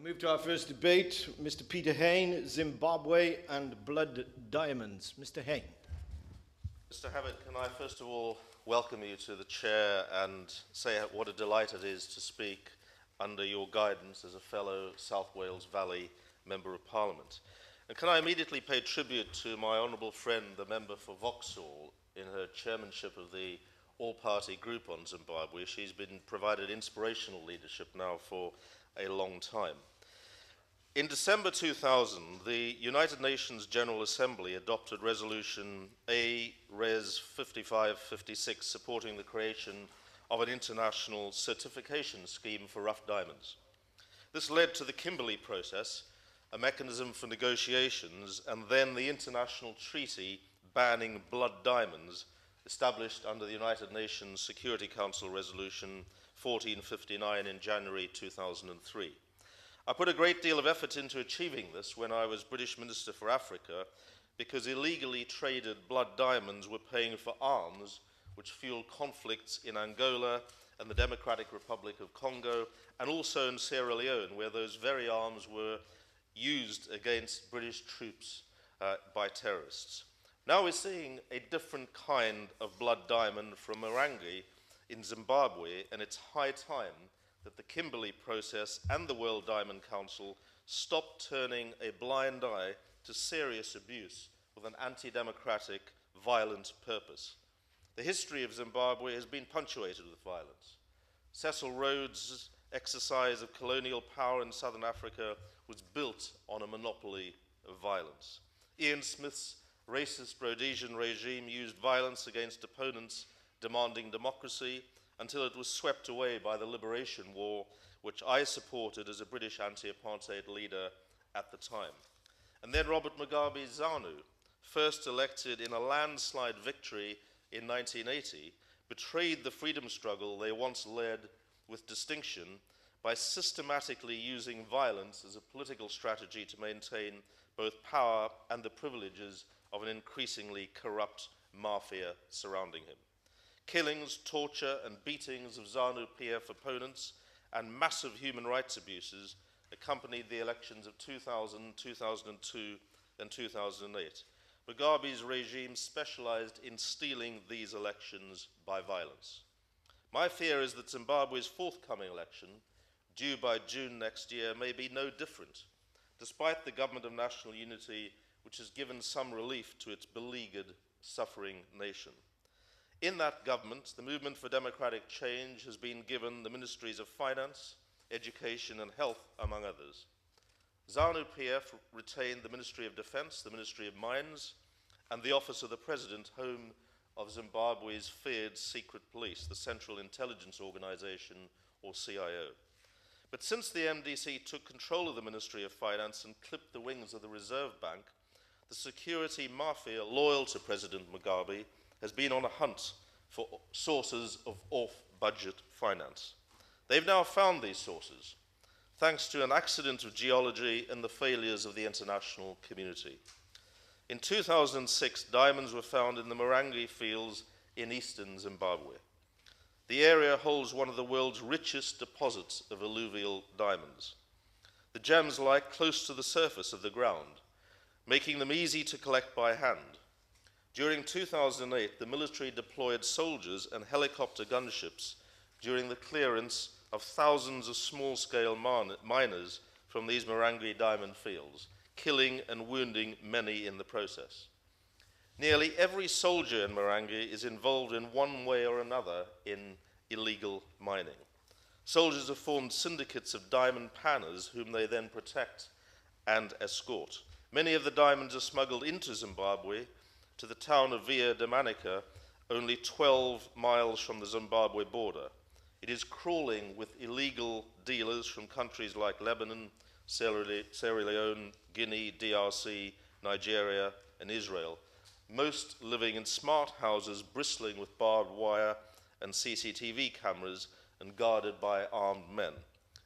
Move to our first debate, Mr. Peter Hain, Zimbabwe and Blood Diamonds. Mr. Hain. Mr. Hammond, can I first of all welcome you to the chair and say what a delight it is to speak under your guidance as a fellow South Wales Valley Member of Parliament. And can I immediately pay tribute to my honourable friend, the member for Vauxhall, in her chairmanship of the all-party group on Zimbabwe. She's been provided inspirational leadership now for a long time. In December 2000, the United Nations General Assembly adopted Resolution A-Res 5556 supporting the creation of an international certification scheme for rough diamonds. This led to the Kimberley process, a mechanism for negotiations, and then the international treaty banning blood diamonds established under the United Nations Security Council Resolution 1459 in January 2003. I put a great deal of effort into achieving this when I was British Minister for Africa, because illegally traded blood diamonds were paying for arms which fueled conflicts in Angola and the Democratic Republic of Congo, and also in Sierra Leone, where those very arms were used against British troops by terrorists. Now we're seeing a different kind of blood diamond from Marangi in Zimbabwe, and it's high time that the Kimberley process and the World Diamond Council stop turning a blind eye to serious abuse with an anti-democratic, violent purpose. The history of Zimbabwe has been punctuated with violence. Cecil Rhodes' exercise of colonial power in southern Africa was built on a monopoly of violence. Ian Smith's racist Rhodesian regime used violence against opponents demanding democracy until it was swept away by the Liberation War, which I supported as a British anti-apartheid leader at the time. And then Robert Mugabe's ZANU, first elected in a landslide victory in 1980, betrayed the freedom struggle they once led with distinction by systematically using violence as a political strategy to maintain both power and the privileges of an increasingly corrupt mafia surrounding him. Killings, torture and beatings of ZANU-PF opponents and massive human rights abuses accompanied the elections of 2000, 2002 and 2008. Mugabe's regime specialized in stealing these elections by violence. My fear is that Zimbabwe's forthcoming election, due by June next year, may be no different, despite the Government of National Unity, which has given some relief to its beleaguered, suffering nation. In that government, the Movement for Democratic Change has been given the Ministries of Finance, Education and Health, among others. ZANU-PF retained the Ministry of Defense, the Ministry of Mines, and the Office of the President, home of Zimbabwe's feared secret police, the Central Intelligence Organization, or CIO. But since the MDC took control of the Ministry of Finance and clipped the wings of the Reserve Bank, the security mafia loyal to President Mugabe has been on a hunt for sources of off-budget finance. They've now found these sources, thanks to an accident of geology and the failures of the international community. In 2006, diamonds were found in the Marangi fields in eastern Zimbabwe. The area holds one of the world's richest deposits of alluvial diamonds. The gems lie close to the surface of the ground, making them easy to collect by hand. During 2008, the military deployed soldiers and helicopter gunships during the clearance of thousands of small-scale miners from these Marangi diamond fields, killing and wounding many in the process. Nearly every soldier in Marangi is involved in one way or another in illegal mining. Soldiers have formed syndicates of diamond panners whom they then protect and escort. Many of the diamonds are smuggled into Zimbabwe to the town of Via de Manica, only 12 miles from the Zimbabwe border. It is crawling with illegal dealers from countries like Lebanon, Sierra Leone, Guinea, DRC, Nigeria, and Israel, most living in smart houses bristling with barbed wire and CCTV cameras and guarded by armed men,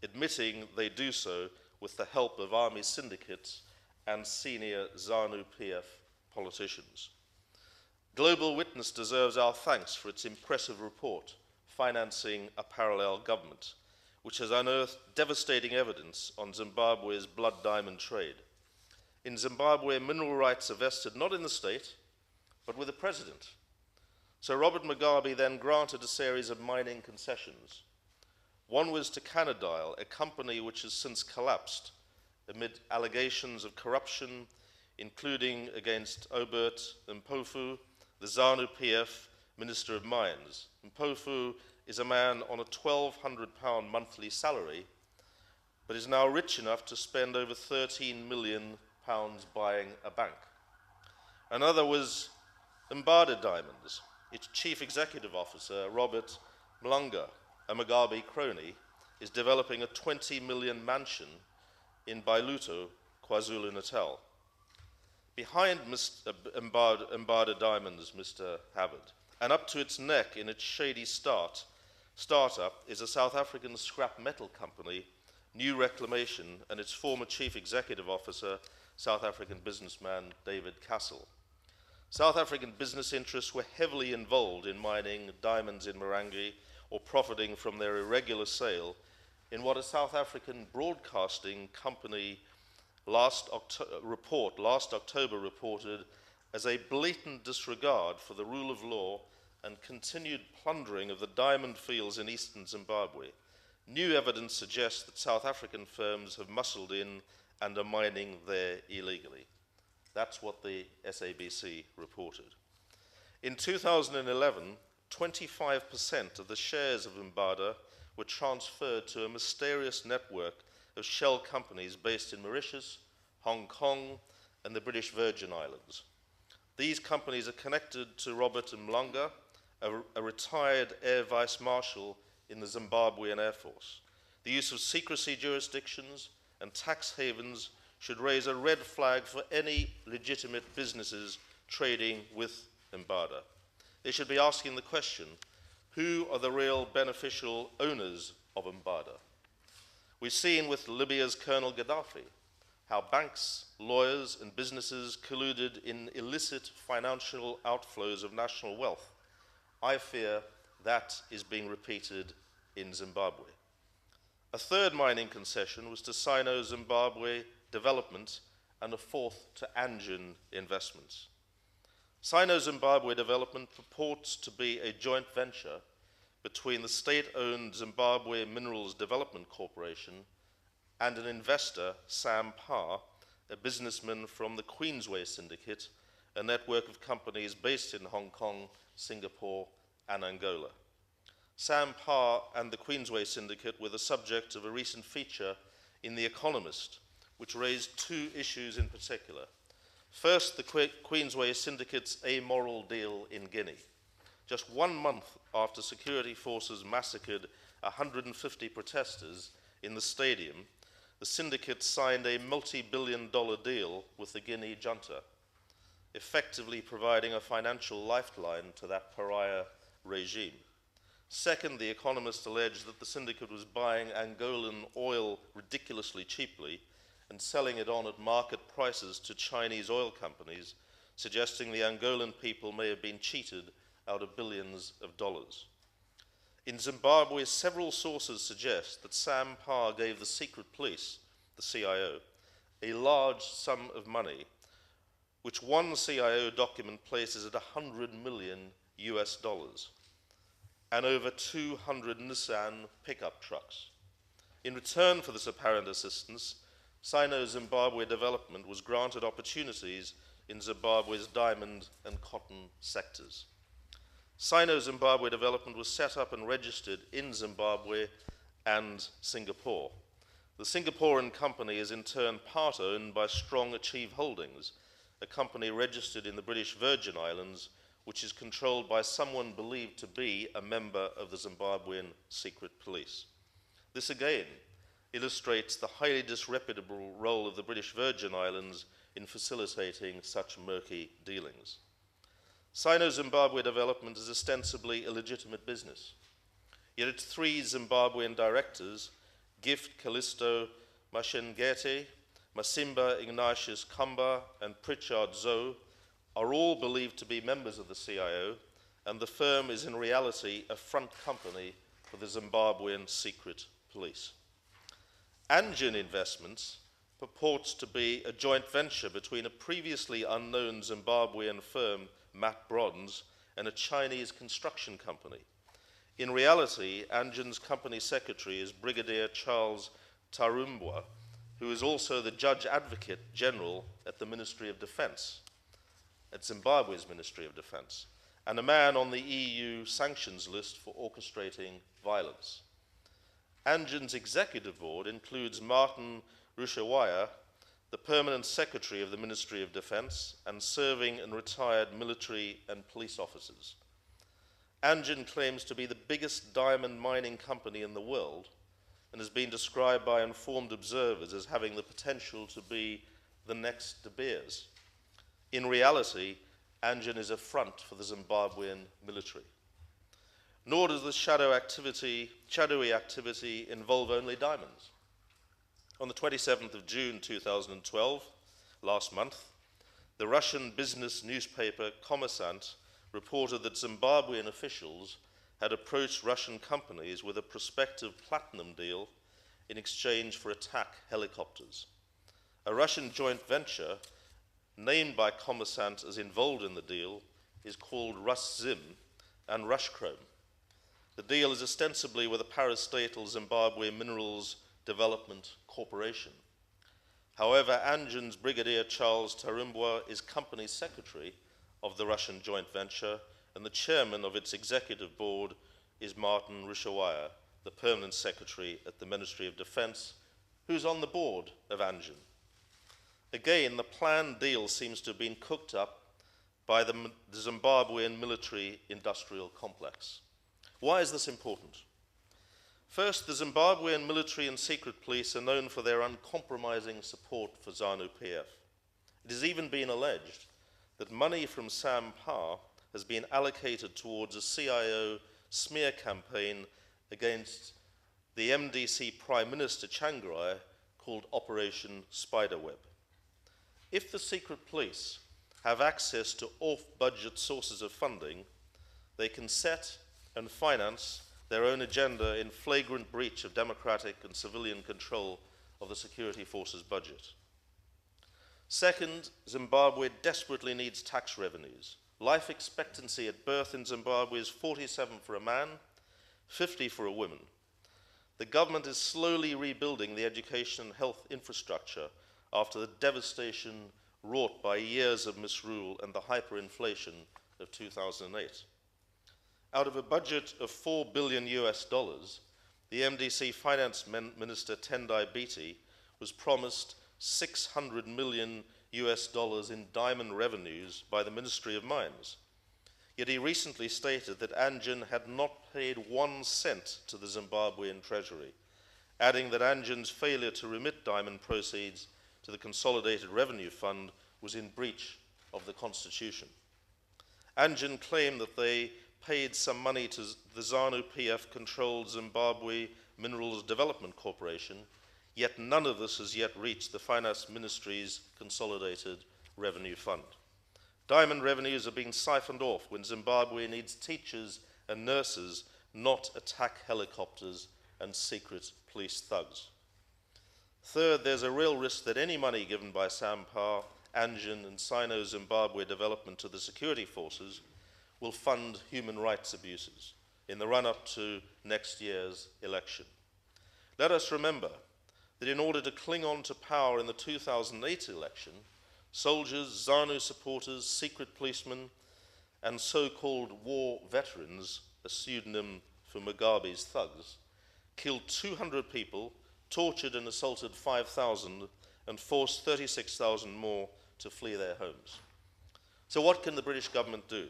admitting they do so with the help of army syndicates and senior ZANU-PF politicians. Global Witness deserves our thanks for its impressive report, Financing a Parallel Government, which has unearthed devastating evidence on Zimbabwe's blood diamond trade. In Zimbabwe, mineral rights are vested not in the state, but with the president. So Robert Mugabe then granted a series of mining concessions. One was to Canadile, a company which has since collapsed amid allegations of corruption, including against Obert Mpofu, the ZANU-PF Minister of Mines. Mpofu is a man on a £1,200 monthly salary, but is now rich enough to spend over £13 million buying a bank. Another was Mbada Diamonds. Its chief executive officer, Robert Mlanga, a Mugabe crony, is developing a 20 million mansion in Bailuto, KwaZulu-Natal. Behind Mbada Diamonds, Mr. Havard, and up to its neck in its shady startup is a South African scrap metal company, New Reclamation, and its former chief executive officer, South African businessman David Castle. South African business interests were heavily involved in mining diamonds in Marangi or profiting from their irregular sale in what a South African broadcasting company last October reported as a blatant disregard for the rule of law and continued plundering of the diamond fields in eastern Zimbabwe. New evidence suggests that South African firms have muscled in and are mining there illegally. That's what the SABC reported. In 2011, 25% of the shares of Mbada were transferred to a mysterious network of shell companies based in Mauritius, Hong Kong, and the British Virgin Islands. These companies are connected to Robert Mlanga, a retired Air Vice Marshal in the Zimbabwean Air Force. The use of secrecy jurisdictions and tax havens should raise a red flag for any legitimate businesses trading with Mbada. They should be asking the question, who are the real beneficial owners of Mbada? We've seen with Libya's Colonel Gaddafi how banks, lawyers, and businesses colluded in illicit financial outflows of national wealth. I fear that is being repeated in Zimbabwe. A third mining concession was to Sino-Zimbabwe Development and a fourth to Anjin Investments. Sino-Zimbabwe Development purports to be a joint venture between the state-owned Zimbabwe Minerals Development Corporation and an investor, Sam Parr, a businessman from the Queensway Syndicate, a network of companies based in Hong Kong, Singapore, and Angola. Sam Parr and the Queensway Syndicate were the subject of a recent feature in The Economist, which raised two issues in particular. First, the Queensway Syndicate's amoral deal in Guinea. Just 1 month after security forces massacred 150 protesters in the stadium, the syndicate signed a multi-billion-dollar deal with the Guinea junta, effectively providing a financial lifeline to that pariah regime. Second, The Economist alleged that the syndicate was buying Angolan oil ridiculously cheaply and selling it on at market prices to Chinese oil companies, suggesting the Angolan people may have been cheated out of billions of dollars. In Zimbabwe, several sources suggest that Sam Parr gave the secret police, the CIO, a large sum of money, which one CIO document places at $100 million US, and over 200 Nissan pickup trucks. In return for this apparent assistance, Sino-Zimbabwe Development was granted opportunities in Zimbabwe's diamond and cotton sectors. Sino-Zimbabwe Development was set up and registered in Zimbabwe and Singapore. The Singaporean company is in turn part owned by Strong Achieve Holdings, a company registered in the British Virgin Islands, which is controlled by someone believed to be a member of the Zimbabwean secret police. This again illustrates the highly disreputable role of the British Virgin Islands in facilitating such murky dealings. Sino-Zimbabwe Development is ostensibly a legitimate business, yet its three Zimbabwean directors, Gift Callisto Mashengete, Masimba Ignatius Kamba, and Pritchard Zoe, are all believed to be members of the CIO, and the firm is in reality a front company for the Zimbabwean secret police. Anjin Investments purports to be a joint venture between a previously unknown Zimbabwean firm, Matt Bronze, and a Chinese construction company. In reality, Anjin's company secretary is Brigadier Charles Tarumbwa, who is also the Judge Advocate General at the Ministry of Defense, at Zimbabwe's Ministry of Defense, and a man on the EU sanctions list for orchestrating violence. Anjin's executive board includes Martin Rushawaya, the permanent secretary of the Ministry of Defense, and serving and retired military and police officers. Anjin claims to be the biggest diamond mining company in the world and has been described by informed observers as having the potential to be the next De Beers. In reality, Anjin is a front for the Zimbabwean military. Nor does this shadowy activity involve only diamonds. On the 27th of June 2012, last month, the Russian business newspaper Kommersant reported that Zimbabwean officials had approached Russian companies with a prospective platinum deal in exchange for attack helicopters. A Russian joint venture, named by Kommersant as involved in the deal, is called Ruszim and Rushchrome. The deal is ostensibly with a parastatal Zimbabwe Minerals Development Corporation. However, Anjin's Brigadier Charles Tarumbwa is company secretary of the Russian joint venture, and the chairman of its executive board is Martin Rushawaya, the permanent secretary at the Ministry of Defense, who's on the board of Anjin. Again, the planned deal seems to have been cooked up by the Zimbabwean military-industrial complex. Why is this important? First, the Zimbabwean military and secret police are known for their uncompromising support for ZANU-PF. It has even been alleged that money from SAM-PA has been allocated towards a CIO smear campaign against the MDC Prime Minister Tsvangirai called Operation Spiderweb. If the secret police have access to off-budget sources of funding, they can set and finance their own agenda in flagrant breach of democratic and civilian control of the security forces budget. Second, Zimbabwe desperately needs tax revenues. Life expectancy at birth in Zimbabwe is 47 for a man, 50 for a woman. The government is slowly rebuilding the education and health infrastructure after the devastation wrought by years of misrule and the hyperinflation of 2008. Out of a budget of $4 billion US, the MDC Finance Minister Tendai Biti was promised $600 million US in diamond revenues by the Ministry of Mines. Yet he recently stated that Anjin had not paid 1 cent to the Zimbabwean Treasury, adding that Anjin's failure to remit diamond proceeds to the Consolidated Revenue Fund was in breach of the Constitution. Anjin claimed that they paid some money to the ZANU-PF-controlled Zimbabwe Minerals Development Corporation, yet none of this has yet reached the Finance Ministry's Consolidated Revenue Fund. Diamond revenues are being siphoned off when Zimbabwe needs teachers and nurses, not attack helicopters and secret police thugs. Third, there's a real risk that any money given by SAM-PA, Anjin and Sino-Zimbabwe Development to the security forces will fund human rights abuses in the run-up to next year's election. Let us remember that in order to cling on to power in the 2008 election, soldiers, ZANU supporters, secret policemen, and so-called war veterans, a pseudonym for Mugabe's thugs, killed 200 people, tortured and assaulted 5,000, and forced 36,000 more to flee their homes. So what can the British government do?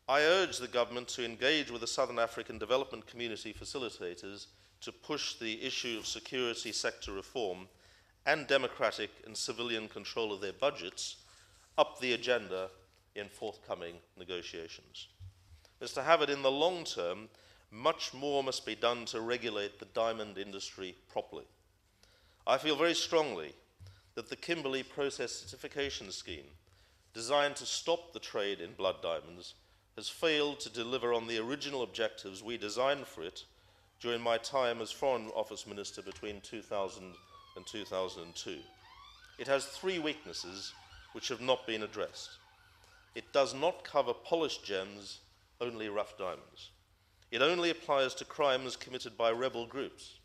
I urge the government to engage with the Southern African Development Community facilitators to push the issue of security sector reform and democratic and civilian control of their budgets up the agenda in forthcoming negotiations. Mr. Havard, in the long term, much more must be done to regulate the diamond industry properly. I feel very strongly that the Kimberley Process Certification Scheme, designed to stop the trade in blood diamonds, has failed to deliver on the original objectives we designed for it during my time as Foreign Office Minister between 2000 and 2002. It has three weaknesses which have not been addressed. It does not cover polished gems, only rough diamonds. It only applies to crimes committed by rebel groups,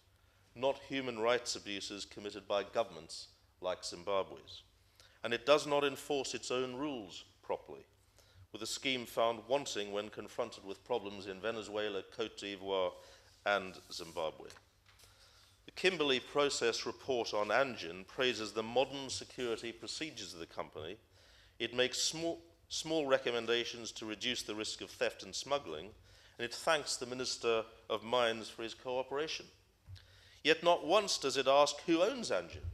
not human rights abuses committed by governments like Zimbabwe's. And it does not enforce its own rules properly, with a scheme found wanting when confronted with problems in Venezuela, Cote d'Ivoire, and Zimbabwe. The Kimberley Process report on Anjin praises the modern security procedures of the company. It makes small recommendations to reduce the risk of theft and smuggling, and it thanks the Minister of Mines for his cooperation. Yet not once does it ask who owns Anjin.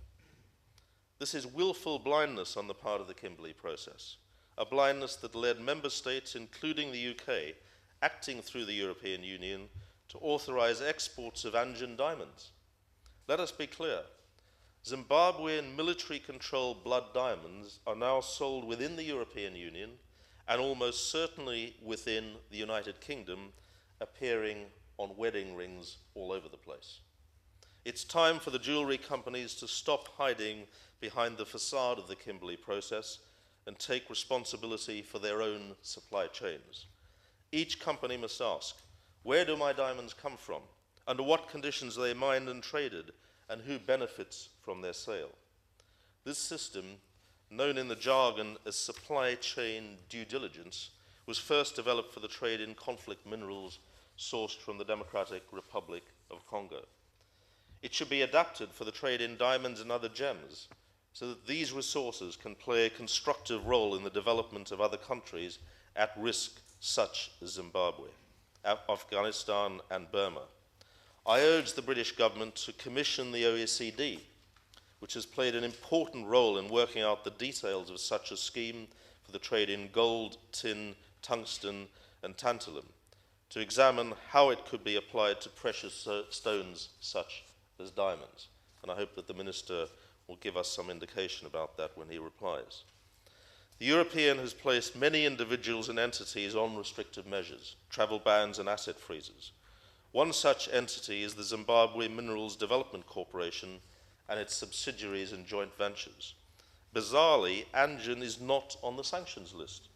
This is willful blindness on the part of the Kimberley Process, a blindness that led member states, including the UK, acting through the European Union, to authorize exports of Anjin diamonds. Let us be clear. Zimbabwean military-controlled blood diamonds are now sold within the European Union and almost certainly within the United Kingdom, appearing on wedding rings all over the place. It's time for the jewellery companies to stop hiding behind the facade of the Kimberley Process and take responsibility for their own supply chains. Each company must ask, where do my diamonds come from? Under what conditions are they mined and traded? And who benefits from their sale? This system, known in the jargon as supply chain due diligence, was first developed for the trade in conflict minerals sourced from the Democratic Republic of Congo. It should be adapted for the trade in diamonds and other gems, so that these resources can play a constructive role in the development of other countries at risk, such as Zimbabwe, Afghanistan, and Burma. I urge the British government to commission the OECD, which has played an important role in working out the details of such a scheme for the trade in gold, tin, tungsten, and tantalum, to examine how it could be applied to precious stones such as diamonds. And I hope that the Minister will give us some indication about that when he replies. The European has placed many individuals and entities on restrictive measures, travel bans and asset freezes. One such entity is the Zimbabwe Minerals Development Corporation and its subsidiaries and joint ventures. Bizarrely, Anjin is not on the sanctions list,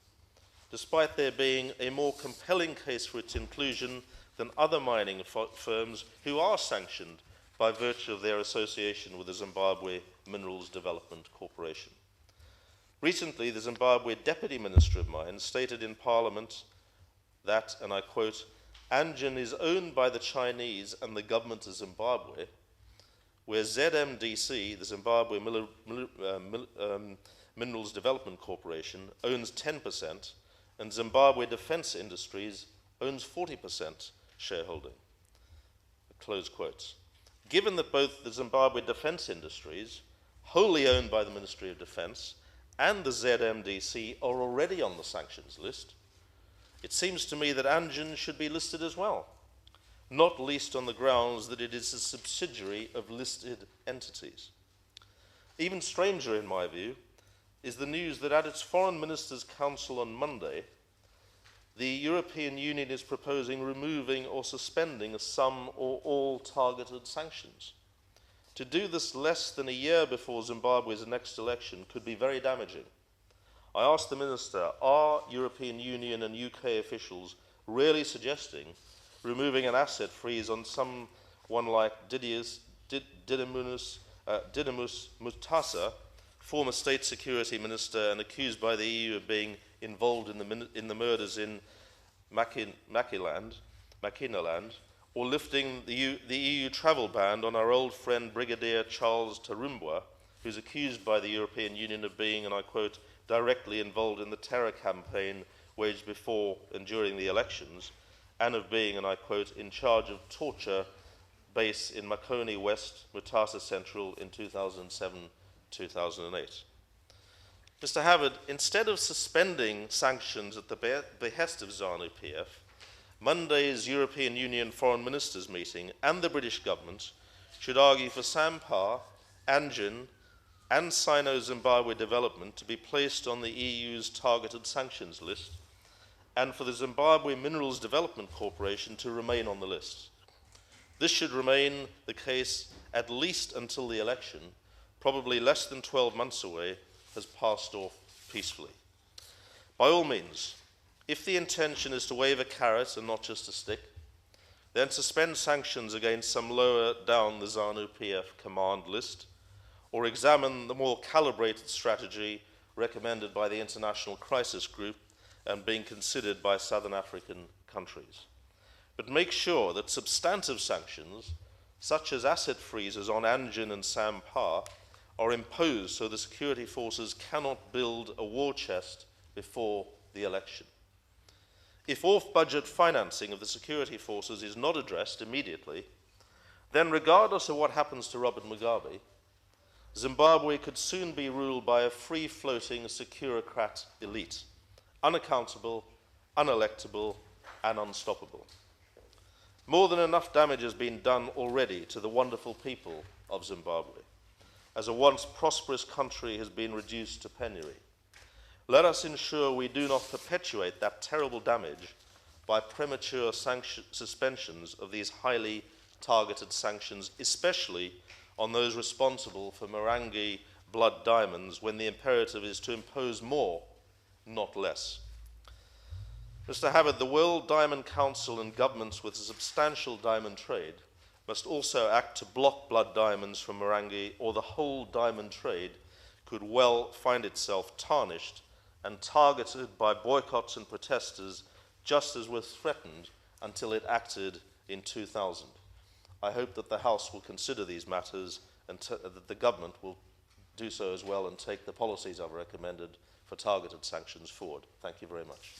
despite there being a more compelling case for its inclusion than other mining firms who are sanctioned by virtue of their association with the Zimbabwe Minerals Development Corporation. Recently, the Zimbabwe Deputy Minister of Mines stated in Parliament that, and I quote, Anjin is owned by the Chinese and the government of Zimbabwe, where ZMDC, the Zimbabwe Minerals Development Corporation, owns 10%, and Zimbabwe Defence Industries owns 40% shareholding. Close quotes. Given that both the Zimbabwe Defence Industries, wholly owned by the Ministry of Defence, and the ZMDC are already on the sanctions list, it seems to me that Anjin should be listed as well, not least on the grounds that it is a subsidiary of listed entities. Even stranger, in my view, is the news that at its Foreign Ministers' Council on Monday, the European Union is proposing removing or suspending some or all targeted sanctions. To do this less than a year before Zimbabwe's next election could be very damaging. I asked the Minister, are European Union and UK officials really suggesting removing an asset freeze on someone like Didymus Mutasa, former State Security Minister and accused by the EU of being involved in the murders in Makinaland, or lifting the EU travel ban on our old friend Brigadier Charles Tarumbwa, who's accused by the European Union of being, and I quote, directly involved in the terror campaign waged before and during the elections, and of being, and I quote, in charge of torture base in Makoni West, Mutasa Central in 2007-2008. Mr. Havard, instead of suspending sanctions at the behest of ZANU-PF, Monday's European Union Foreign Ministers meeting and the British government should argue for Sampar, Anjin, and Sino-Zimbabwe development to be placed on the EU's targeted sanctions list, and for the Zimbabwe Minerals Development Corporation to remain on the list. This should remain the case at least until the election, probably less than 12 months away, has passed off peacefully. By all means, if the intention is to wave a carrot and not just a stick, then suspend sanctions against some lower down the ZANU-PF command list, or examine the more calibrated strategy recommended by the International Crisis Group and being considered by Southern African countries. But make sure that substantive sanctions, such as asset freezes on Anjin and Sampar, are imposed so the security forces cannot build a war chest before the election. If off-budget financing of the security forces is not addressed immediately, then regardless of what happens to Robert Mugabe, Zimbabwe could soon be ruled by a free-floating securocrat elite, unaccountable, unelectable, and unstoppable. More than enough damage has been done already to the wonderful people of Zimbabwe, as a once prosperous country has been reduced to penury. Let us ensure we do not perpetuate that terrible damage by premature suspensions of these highly targeted sanctions, especially on those responsible for Marangi blood diamonds, when the imperative is to impose more, not less. Mr. Havard, the World Diamond Council and governments with a substantial diamond trade must also act to block blood diamonds from Marangi, or the whole diamond trade could well find itself tarnished and targeted by boycotts and protesters, just as was threatened until it acted in 2000. I hope that the House will consider these matters and that the government will do so as well and take the policies I've recommended for targeted sanctions forward. Thank you very much.